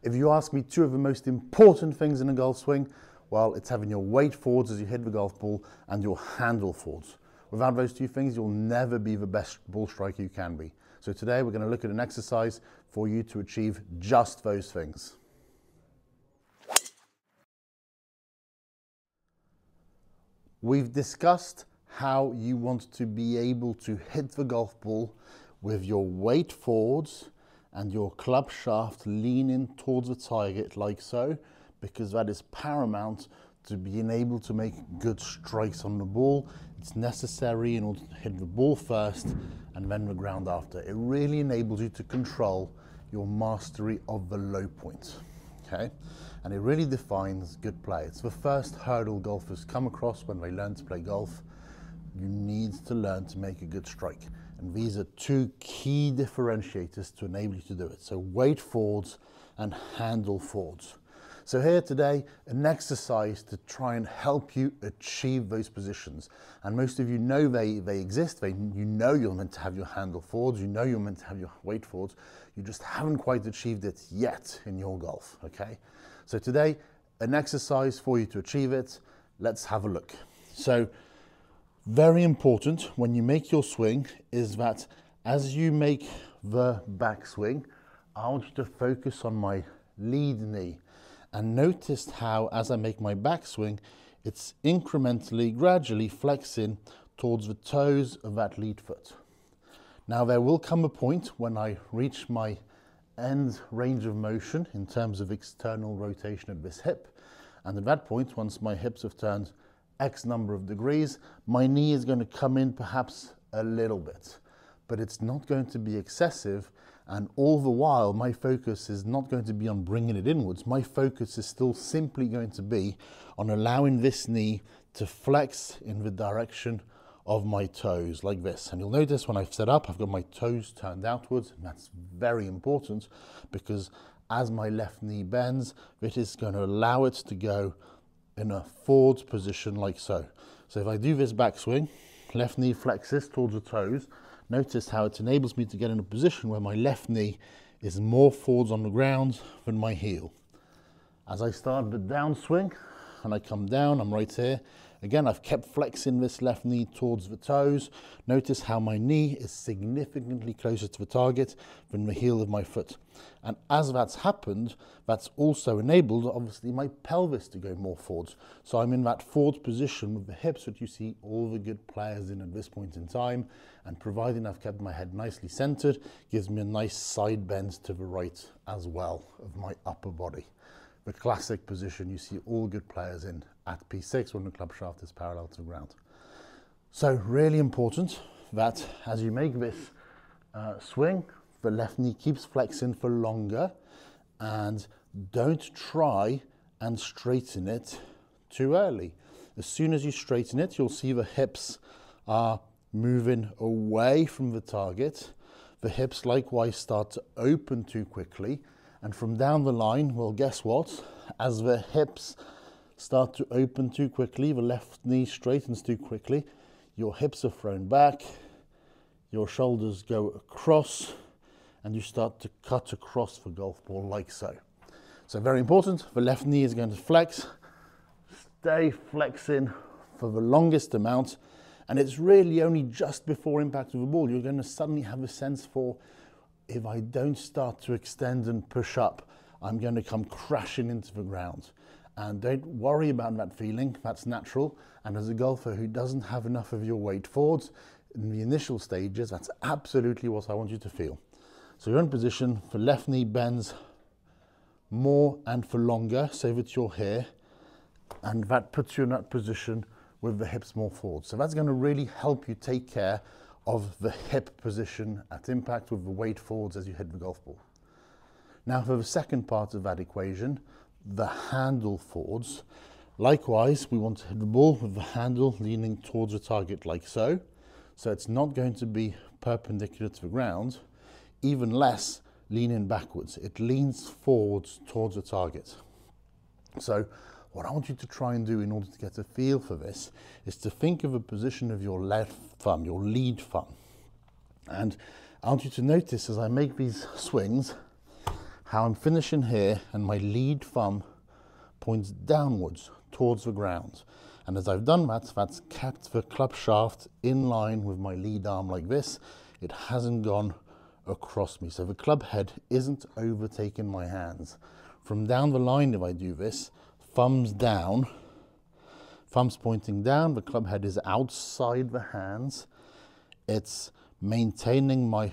If you ask me two of the most important things in a golf swing, well, it's having your weight forwards as you hit the golf ball and your handle forwards. Without those two things, you'll never be the best ball striker you can be. So today we're going to look at an exercise for you to achieve just those things. We've discussed how you want to be able to hit the golf ball with your weight forwards and your club shaft leaning towards the target like so, because that is paramount to being able to make good strikes on the ball. It's necessary in order to hit the ball first and then the ground after. It really enables you to control your mastery of the low point, okay? And it really defines good play. It's the first hurdle golfers come across when they learn to play golf. You need to learn to make a good strike. And these are two key differentiators to enable you to do it. So weight forwards and handle forwards. So here today, an exercise to try and help you achieve those positions. And most of you know they exist. You know you're meant to have your handle forwards. You know you're meant to have your weight forwards. You just haven't quite achieved it yet in your golf, okay? So today, an exercise for you to achieve it. Let's have a look. So very important when you make your swing is that as you make the backswing, I want you to focus on my lead knee. And notice how, as I make my backswing, it's incrementally, gradually flexing towards the toes of that lead foot. Now there will come a point when I reach my end range of motion in terms of external rotation of this hip. And at that point, once my hips have turned X number of degrees, my knee is going to come in perhaps a little bit, but it's not going to be excessive. And all the while, my focus is not going to be on bringing it inwards. My focus is still simply going to be on allowing this knee to flex in the direction of my toes, like this. And you'll notice when I've set up, I've got my toes turned outwards, and that's very important because as my left knee bends, it is going to allow it to go in a forward position like so. So if I do this backswing, left knee flexes towards the toes. Notice how it enables me to get in a position where my left knee is more forwards on the ground than my heel. As I start the downswing and I come down, I'm right here. Again, I've kept flexing this left knee towards the toes. Notice how my knee is significantly closer to the target than the heel of my foot. And as that's happened, that's also enabled, obviously, my pelvis to go more forwards. So I'm in that forward position with the hips that you see all the good players in at this point in time. And providing I've kept my head nicely centered, gives me a nice side bend to the right as well of my upper body. The classic position you see all good players in at P6 when the club shaft is parallel to the ground. So really important that as you make this swing, the left knee keeps flexing for longer, and don't try and straighten it too early. As soon as you straighten it, you'll see the hips are moving away from the target. The hips likewise start to open too quickly. And from down the line, well, guess what? As the hips start to open too quickly, the left knee straightens too quickly, your hips are thrown back, your shoulders go across, and you start to cut across the golf ball like so. So very important, the left knee is going to flex. Stay flexing for the longest amount, and it's really only just before impact of the ball you're going to suddenly have a sense for, if I don't start to extend and push up, I'm going to come crashing into the ground. And don't worry about that feeling, that's natural. And as a golfer who doesn't have enough of your weight forwards in the initial stages, that's absolutely what I want you to feel. So you're in position, the left knee bends more and for longer, so that you're here, and that puts you in that position with the hips more forward. So that's going to really help you take care of the hip position at impact with the weight forwards as you hit the golf ball. Now for the second part of that equation, the handle forwards. Likewise, we want to hit the ball with the handle leaning towards the target like so. So it's not going to be perpendicular to the ground, even less leaning backwards. It leans forwards towards the target. So what I want you to try and do in order to get a feel for this is to think of a position of your left thumb, your lead thumb. And I want you to notice as I make these swings, how I'm finishing here, and my lead thumb points downwards towards the ground. And as I've done that, that's kept the club shaft in line with my lead arm like this. It hasn't gone across me. So the club head isn't overtaking my hands. From down the line, if I do this, thumbs down, thumbs pointing down, the club head is outside the hands. It's maintaining my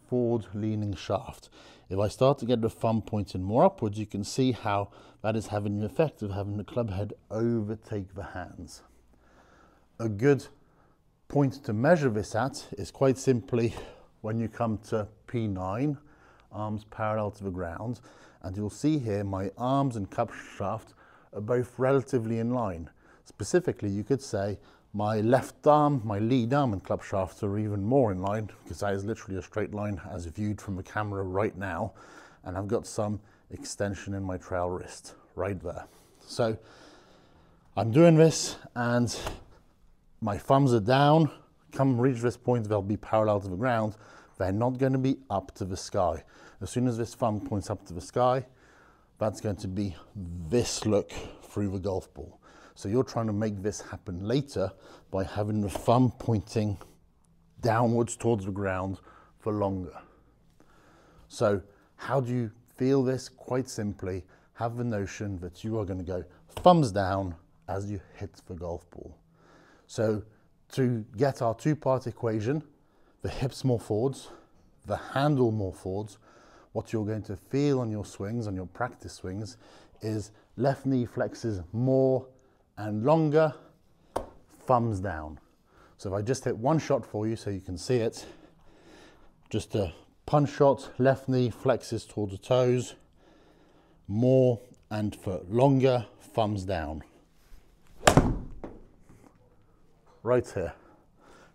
forward leaning shaft. If I start to get the thumb pointing more upwards, you can see how that is having the effect of having the club head overtake the hands. A good point to measure this at is quite simply when you come to P9, arms parallel to the ground, and you'll see here my arms and club shaft are both relatively in line. Specifically, you could say my left arm, my lead arm and club shaft are even more in line, because that is literally a straight line as viewed from the camera right now, and I've got some extension in my trail wrist right there. So I'm doing this and my thumbs are down. Come reach this point, they'll be parallel to the ground. They're not going to be up to the sky. As soon as this thumb points up to the sky, that's going to be this look through the golf ball. So you're trying to make this happen later by having the thumb pointing downwards towards the ground for longer. So how do you feel this? Quite simply, have the notion that you are going to go thumbs down as you hit the golf ball. So to get our two-part equation, the hips more forwards, the handle more forwards, what you're going to feel on your swings, on your practice swings, is left knee flexes more and longer, thumbs down. So if I just hit one shot for you so you can see it, just a punch shot, left knee flexes towards the toes, more and for longer, thumbs down. Right here.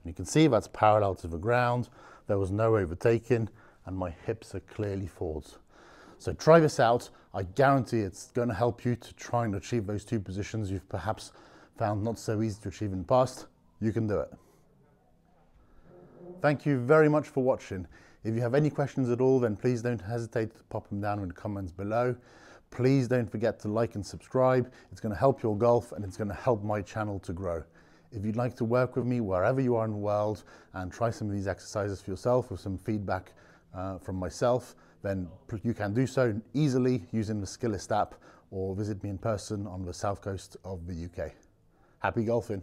And you can see that's parallel to the ground, there was no overtaking, and my hips are clearly forwards. So try this out. I guarantee it's going to help you to try and achieve those two positions you've perhaps found not so easy to achieve in the past. You can do it. Thank you very much for watching. If you have any questions at all, then please don't hesitate to pop them down in the comments below. Please don't forget to like and subscribe. It's going to help your golf and it's going to help my channel to grow. If you'd like to work with me wherever you are in the world and try some of these exercises for yourself with some feedback from myself, then you can do so easily using the Skillist app or visit me in person on the south coast of the UK. Happy golfing.